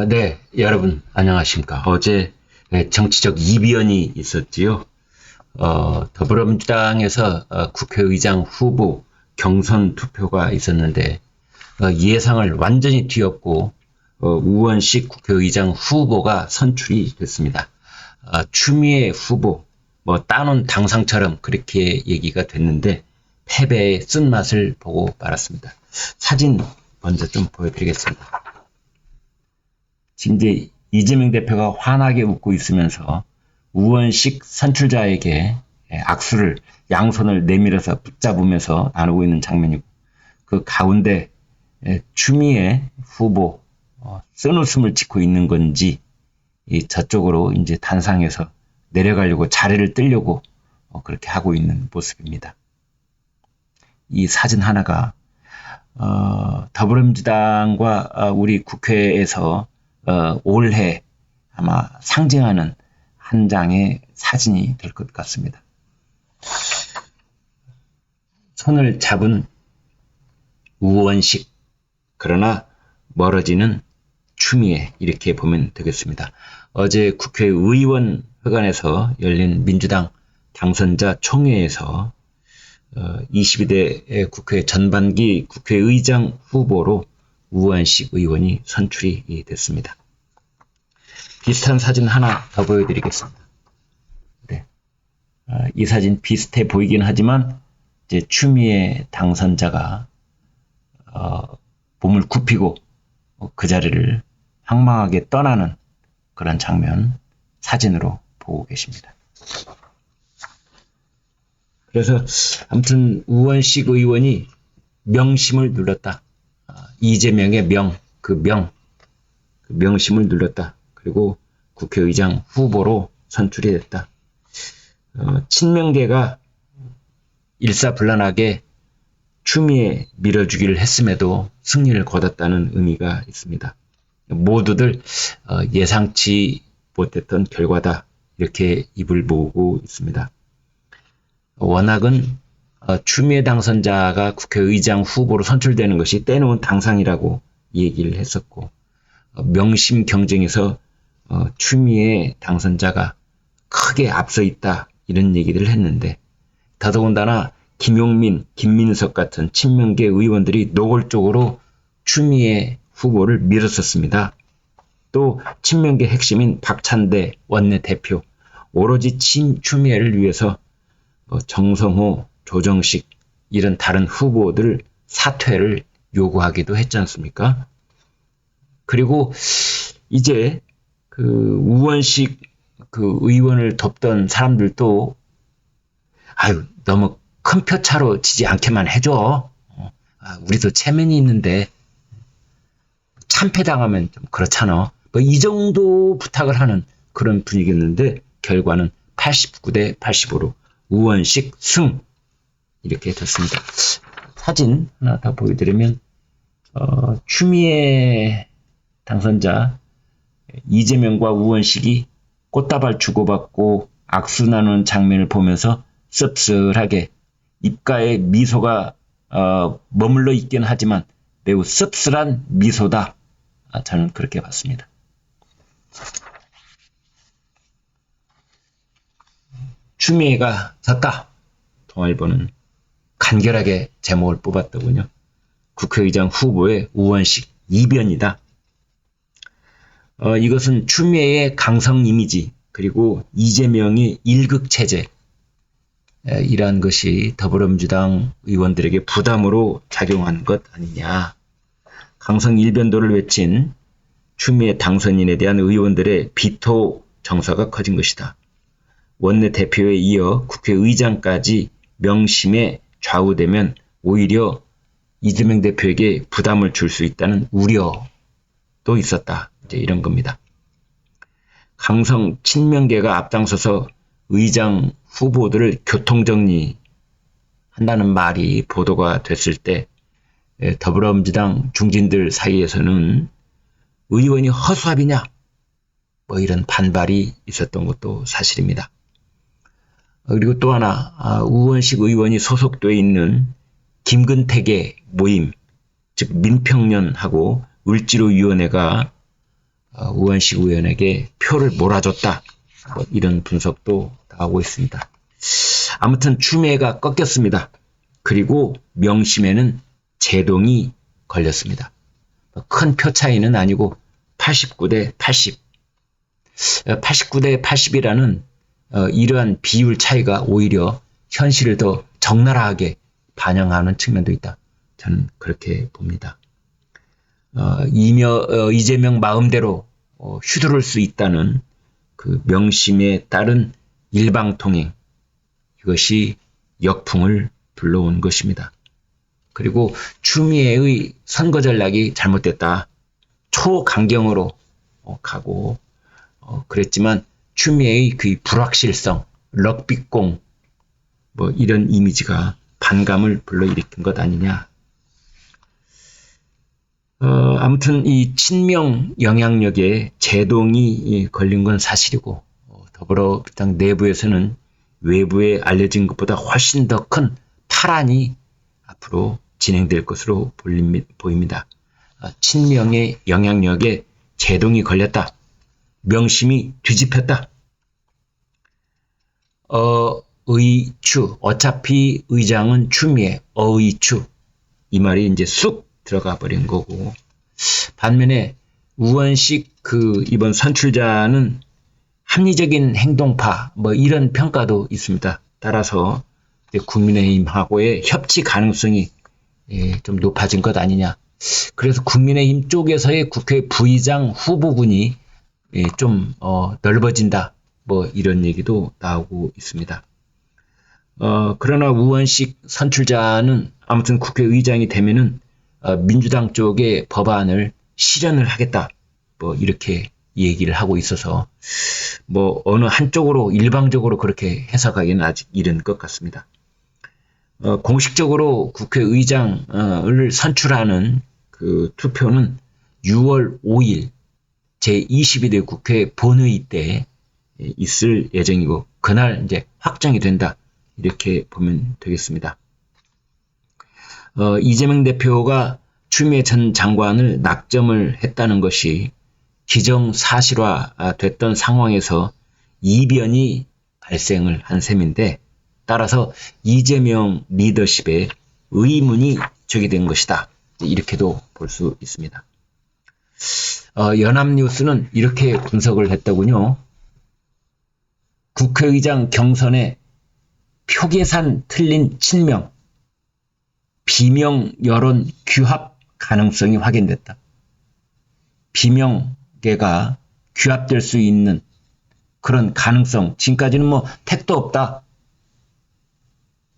네, 여러분 안녕하십니까. 어제 정치적 이변이 있었지요. 더불어민주당에서 국회의장 후보 경선 투표가 있었는데 예상을 완전히 뒤엎고 우원식 국회의장 후보가 선출이 됐습니다. 추미애 후보, 따놓은 당상처럼 그렇게 얘기가 됐는데 패배의 쓴맛을 보고 말았습니다. 사진 먼저 좀 보여드리겠습니다. 지금 이제 이재명 대표가 환하게 웃고 있으면서 우원식 선출자에게 악수를 양손을 내밀어서 붙잡으면서 나누고 있는 장면이고, 그 가운데 추미애 후보 쓴웃음을 짓고 있는 건지 저쪽으로 이제 단상에서 내려가려고 자리를 뜨려고 그렇게 하고 있는 모습입니다. 이 사진 하나가 더불어민주당과 우리 국회에서 올해 아마 상징하는 한 장의 사진이 될 것 같습니다. 손을 잡은 우원식, 그러나 멀어지는 추미애, 이렇게 보면 되겠습니다. 어제 국회의원 회관에서 열린 민주당 당선자 총회에서 22대 국회 전반기 국회의장 후보로 우원식 의원이 선출이 됐습니다. 비슷한 사진 하나 더 보여드리겠습니다. 네. 이 사진 비슷해 보이긴 하지만 이제 추미애 당선자가 몸을 굽히고 그 자리를 황망하게 떠나는 그런 장면 사진으로 보고 계십니다. 그래서 아무튼 우원식 의원이 명심을 눌렀다. 이재명의 그 명심을 눌렀다. 그리고 국회의장 후보로 선출이 됐다. 친명계가 일사불란하게 추미애 밀어주기를 했음에도 승리를 거뒀다는 의미가 있습니다. 모두들 예상치 못했던 결과다, 이렇게 입을 모으고 있습니다. 워낙은 추미애 당선자가 국회의장 후보로 선출되는 것이 떼놓은 당상이라고 얘기를 했었고, 명심 경쟁에서 추미애 당선자가 크게 앞서 있다, 이런 얘기를 했는데, 더더군다나 김용민, 김민석 같은 친명계 의원들이 노골적으로 추미애 후보를 밀었었습니다. 또 친명계 핵심인 박찬대 원내대표, 오로지 추미애를 위해서 정성호, 조정식 이런 다른 후보들 사퇴를 요구하기도 했지 않습니까? 그리고 이제 그 우원식 그 의원을 돕던 사람들도 너무 큰 표차로 지지 않게만 해줘. 우리도 체면이 있는데 참패당하면 좀 그렇잖아. 이 정도 부탁을 하는 그런 분위기였는데 결과는 89대 85로 우원식 승, 이렇게 됐습니다. 사진 하나 더 보여드리면 추미애 당선자 이재명과 우원식이 꽃다발 주고받고 악수 나누는 장면을 보면서 씁쓸하게 입가에 미소가 머물러 있긴 하지만 매우 씁쓸한 미소다, 저는 그렇게 봤습니다. 추미애가 졌다. 동아일보는 간결하게 제목을 뽑았더군요. 국회의장 후보의 우원식 이변이다. 이것은 추미애의 강성 이미지, 그리고 이재명의 일극체제, 이러한 것이 더불어민주당 의원들에게 부담으로 작용한 것 아니냐. 강성 일변도를 외친 추미애 당선인에 대한 의원들의 비토 정서가 커진 것이다. 원내대표에 이어 국회의장까지 명심에 좌우되면 오히려 이재명 대표에게 부담을 줄 수 있다는 우려도 있었다, 이제 이런 겁니다. 강성 친명계가 앞장서서 의장 후보들을 교통정리 한다는 말이 보도가 됐을 때 더불어민주당 중진들 사이에서는 의원이 허수아비냐, 이런 반발이 있었던 것도 사실입니다. 그리고 또 하나, 우원식 의원이 소속되어 있는 김근택의 모임, 즉 민평련하고 을지로위원회가 우원식 의원에게 표를 몰아줬다. 뭐 이런 분석도 나오고 있습니다. 아무튼 추미애가 꺾였습니다. 그리고 명심에는 제동이 걸렸습니다. 큰 표 차이는 아니고 89대 80. 89대 80이라는 이러한 비율 차이가 오히려 현실을 더 적나라하게 반영하는 측면도 있다. 저는 그렇게 봅니다. 이재명 마음대로 휘두를 수 있다는 그 명심에 따른 일방통행, 이것이 역풍을 불러온 것입니다. 그리고 추미애의 선거 전략이 잘못됐다. 초강경으로 가고 그랬지만 추미애의 그 불확실성, 럭비공 뭐 이런 이미지가 반감을 불러일으킨 것 아니냐. 아무튼 이 친명 영향력에 제동이 걸린 건 사실이고 더불어민주당 내부에서는 외부에 알려진 것보다 훨씬 더 큰 파란이 앞으로 진행될 것으로 보입니다. 친명의 영향력에 제동이 걸렸다. 명심이 뒤집혔다. 의추, 어차피 의장은 추미애, 의추. 이 말이 이제 쑥 들어가 버린 거고. 반면에 우원식 이번 선출자는 합리적인 행동파, 뭐 이런 평가도 있습니다. 따라서 국민의힘하고의 협치 가능성이 좀 높아진 것 아니냐. 그래서 국민의힘 쪽에서의 국회 부의장 후보군이 좀 넓어진다. 뭐 이런 얘기도 나오고 있습니다. 그러나 우원식 선출자는 아무튼 국회의장이 되면은 민주당 쪽의 법안을 실현을 하겠다. 뭐 이렇게 얘기를 하고 있어서 뭐 어느 한쪽으로 일방적으로 그렇게 해석하기는 아직 이른 것 같습니다. 공식적으로 국회의장을 선출하는 그 투표는 6월 5일 제22대 국회 본회의 때 있을 예정이고 그날 이제 확정이 된다. 이렇게 보면 되겠습니다. 이재명 대표가 추미애 전 장관을 낙점을 했다는 것이 기정사실화 됐던 상황에서 이변이 발생을 한 셈인데 따라서 이재명 리더십에 의문이 제기된 것이다. 이렇게도 볼 수 있습니다. 연합뉴스는 이렇게 분석을 했더군요. 국회의장 경선에 표계산 틀린 친명, 비명 여론 규합 가능성이 확인됐다. 비명계가 규합될 수 있는 그런 가능성, 지금까지는 뭐 택도 없다.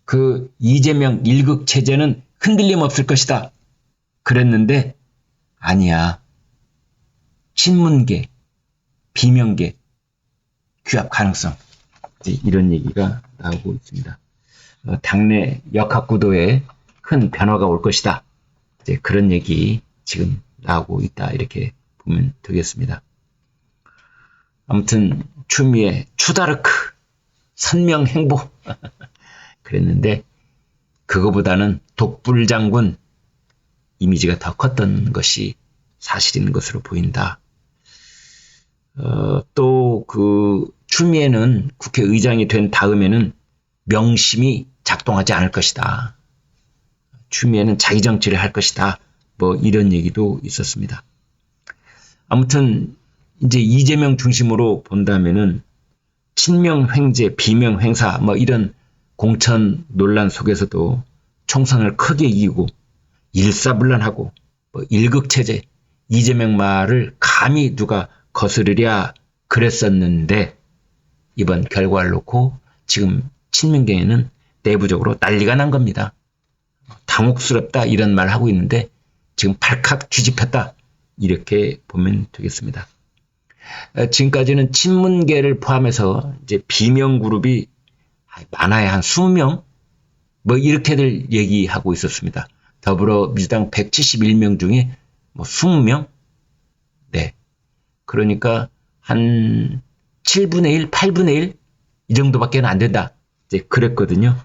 그 이재명 일극 체제는 흔들림 없을 것이다. 그랬는데 아니야. 친문계, 비명계 규합 가능성. 이런 얘기가 나오고 있습니다. 당내 역학구도에 큰 변화가 올 것이다. 이제 그런 얘기 지금 나오고 있다. 이렇게 보면 되겠습니다. 아무튼 추미애 추다르크 선명 행보 그랬는데 그거보다는 독불장군 이미지가 더 컸던 것이 사실인 것으로 보인다. 또 추미애는 국회의장이 된 다음에는 명심이 작동하지 않을 것이다. 추미애는 자기 정치를 할 것이다. 뭐 이런 얘기도 있었습니다. 아무튼 이제 이재명 중심으로 본다면은 친명 횡재, 비명 횡사 뭐 이런 공천 논란 속에서도 총선을 크게 이기고 일사불란하고 뭐 일극체제 이재명 말을 감히 누가 거스르랴 그랬었는데 이번 결과를 놓고 지금 친명계에는 내부적으로 난리가 난 겁니다. 당혹스럽다 이런 말 하고 있는데 지금 발칵 뒤집혔다 이렇게 보면 되겠습니다. 지금까지는 친문계를 포함해서 이제 비명 그룹이 많아야 한 20명 뭐 이렇게들 얘기하고 있었습니다. 더불어민주당 171명 중에 뭐 20명? 네. 그러니까 한 7분의 1, 8분의 1? 이 정도밖에 안 된다. 이제 그랬거든요.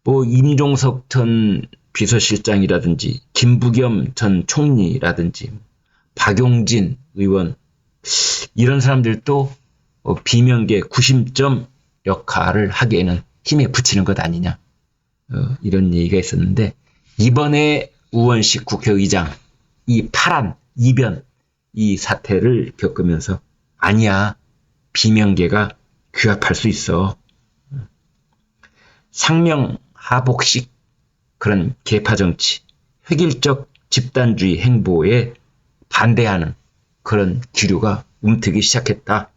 뭐 임종석 전 비서실장이라든지 김부겸 전 총리라든지 박용진 의원, 이런 사람들도 비명계 구심점 역할을 하기에는 힘에 붙이는 것 아니냐, 이런 얘기가 있었는데, 이번에 우원식 국회의장 이 파란 이변, 이 사태를 겪으면서 아니야, 비명계가 규합할 수 있어, 상명하복식 그런 계파정치, 획일적 집단주의 행보에 반대하는 그런 기류가 움트기 시작했다.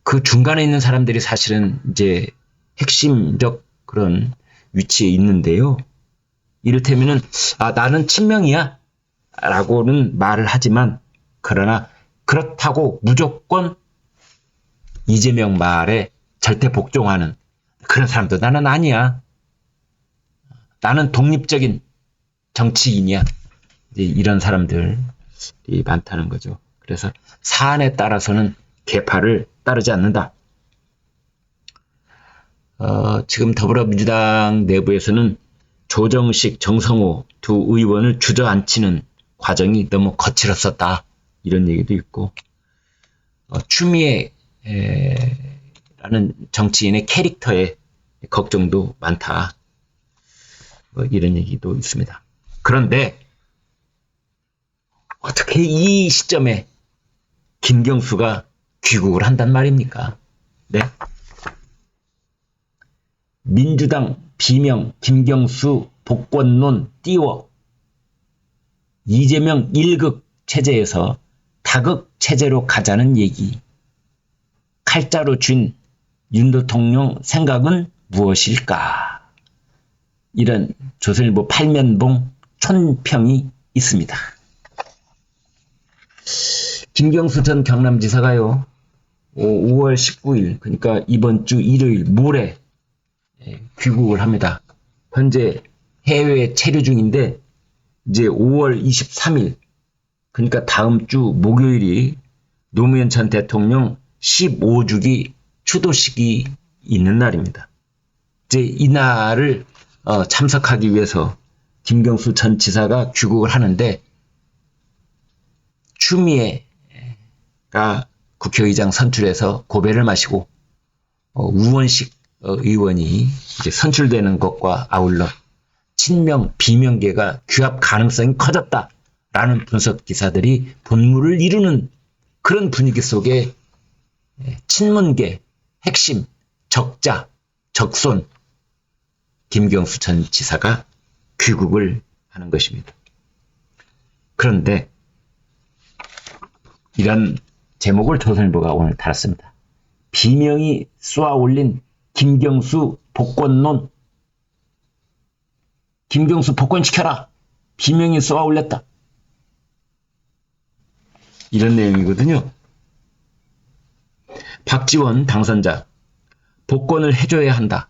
그 중간에 있는 사람들이 사실은 이제 핵심적 그런 위치에 있는데요. 이를테면은 나는 친명이야 라고는 말을 하지만, 그러나 그렇다고 무조건 이재명 말에 절대 복종하는 그런 사람도 나는 아니야. 나는 독립적인 정치인이야. 이런 사람들이 많다는 거죠. 그래서 사안에 따라서는 계파를 따르지 않는다. 지금 더불어민주당 내부에서는 조정식, 정성호 두 의원을 주저앉히는 과정이 너무 거칠었었다, 이런 얘기도 있고, 추미애 라는 정치인의 캐릭터에 걱정도 많다, 이런 얘기도 있습니다. 그런데 어떻게 이 시점에 김경수가 귀국을 한단 말입니까? 네? 민주당 비명 김경수 복권론 띄워 이재명 1극 체제에서 다극 체제로 가자는 얘기. 칼자루 쥔 윤 대통령 생각은 무엇일까? 이런 조선일보 8면봉 촌평이 있습니다. 김경수 전 경남지사가요, 5월 19일, 그러니까 이번 주 일요일 모레 귀국을 합니다. 현재 해외에 체류 중인데, 이제 5월 23일, 그러니까 다음 주 목요일이 노무현 전 대통령 15주기 추도식이 있는 날입니다. 이제 이날을 참석하기 위해서 김경수 전 지사가 귀국을 하는데, 추미애가 국회의장 선출해서 고배를 마시고 우원식 의원이 이제 선출되는 것과 아울러 친명 비명계가 규합 가능성이 커졌다라는 분석 기사들이 본물을 이루는 그런 분위기 속에 친문계 핵심 적자 적손 김경수 전 지사가 귀국을 하는 것입니다. 그런데 이런 제목을 조선일보가 오늘 달았습니다. 비명이 쏘아올린 김경수 복권론. 김경수 복권시켜라. 비명이 쏘아올렸다. 이런 내용이거든요. 박지원 당선자, 복권을 해줘야 한다.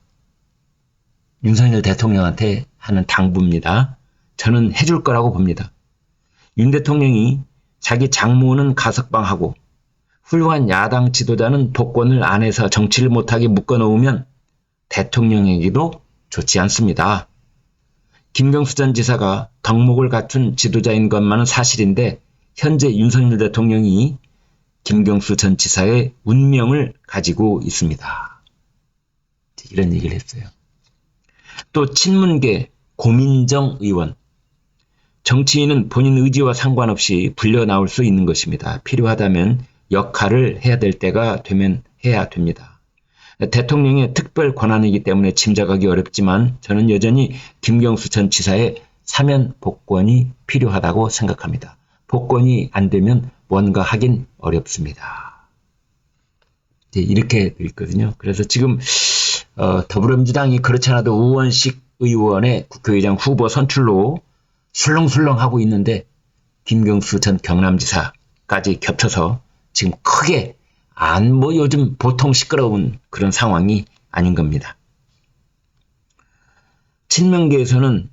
윤석열 대통령한테 하는 당부입니다. 저는 해줄 거라고 봅니다. 윤 대통령이 자기 장모는 가석방하고 훌륭한 야당 지도자는 복권을 안에서 정치를 못하게 묶어놓으면 대통령에게도 좋지 않습니다. 김경수 전 지사가 덕목을 갖춘 지도자인 것만은 사실인데, 현재 윤석열 대통령이 김경수 전 지사의 운명을 가지고 있습니다. 이런 얘기를 했어요. 또 친문계 고민정 의원, 정치인은 본인 의지와 상관없이 불려 나올 수 있는 것입니다. 필요하다면 역할을 해야 될 때가 되면 해야 됩니다. 대통령의 특별 권한이기 때문에 짐작하기 어렵지만 저는 여전히 김경수 전 지사의 사면 복권이 필요하다고 생각합니다. 복권이 안 되면 뭔가 하긴 어렵습니다. 이렇게 있거든요. 그래서 지금 더불어민주당이 그렇지 않아도 우원식 의원의 국회의장 후보 선출로 술렁술렁하고 있는데, 김경수 전 경남지사까지 겹쳐서 지금 크게 요즘 보통 시끄러운 그런 상황이 아닌 겁니다. 친명계에서는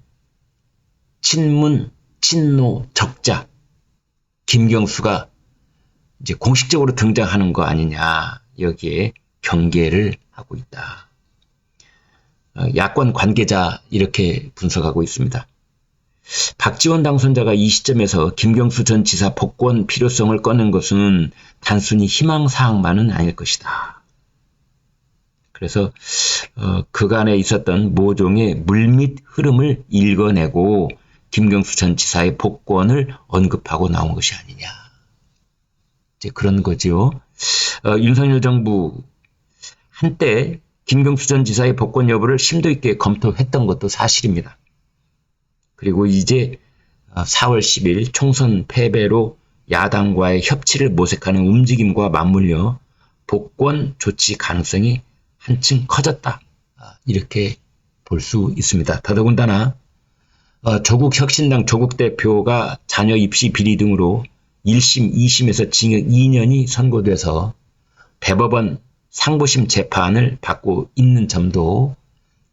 친문, 친노, 적자, 김경수가 이제 공식적으로 등장하는 거 아니냐, 여기에 경계를 하고 있다. 야권 관계자 이렇게 분석하고 있습니다. 박지원 당선자가 이 시점에서 김경수 전 지사 복권 필요성을 꺼낸 것은 단순히 희망사항만은 아닐 것이다. 그래서 그간에 있었던 모종의 물밑 흐름을 읽어내고 김경수 전 지사의 복권을 언급하고 나온 것이 아니냐. 이제 그런 거지요. 윤석열 정부 한때 김경수 전 지사의 복권 여부를 심도 있게 검토했던 것도 사실입니다. 그리고 이제 4월 10일 총선 패배로 야당과의 협치를 모색하는 움직임과 맞물려 복권 조치 가능성이 한층 커졌다. 이렇게 볼 수 있습니다. 더더군다나 조국 혁신당 조국 대표가 자녀 입시 비리 등으로 1심, 2심에서 징역 2년이 선고돼서 대법원 상부심 재판을 받고 있는 점도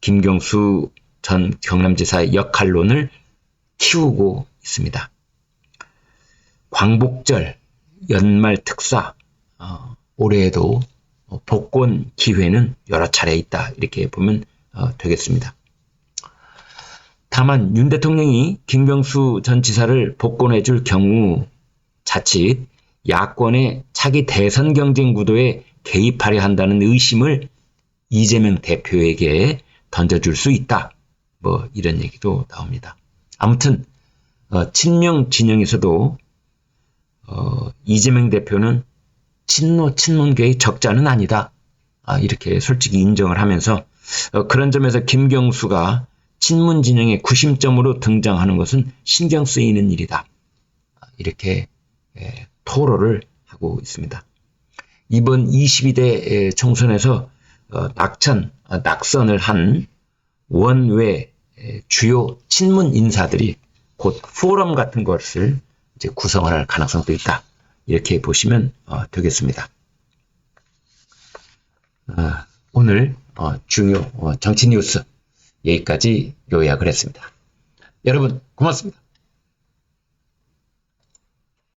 김경수 전 경남지사의 역할론을 키우고 있습니다. 광복절, 연말 특사, 올해에도 복권 기회는 여러 차례 있다. 이렇게 보면 되겠습니다. 다만 윤 대통령이 김경수 전 지사를 복권해 줄 경우 자칫 야권의 차기 대선 경쟁 구도에 개입하려 한다는 의심을 이재명 대표에게 던져줄 수 있다. 뭐 이런 얘기도 나옵니다. 아무튼 친명 진영에서도 이재명 대표는 친문계의 적자는 아니다. 이렇게 솔직히 인정을 하면서 그런 점에서 김경수가 친문 진영의 구심점으로 등장하는 것은 신경 쓰이는 일이다. 이렇게 토로를 하고 있습니다. 이번 22대 총선에서 낙선을 한 원외 주요 친문 인사들이 곧 포럼 같은 것을 이제 구성을 할 가능성도 있다. 이렇게 보시면 되겠습니다. 오늘 중요 정치 뉴스 여기까지 요약을 했습니다. 여러분 고맙습니다.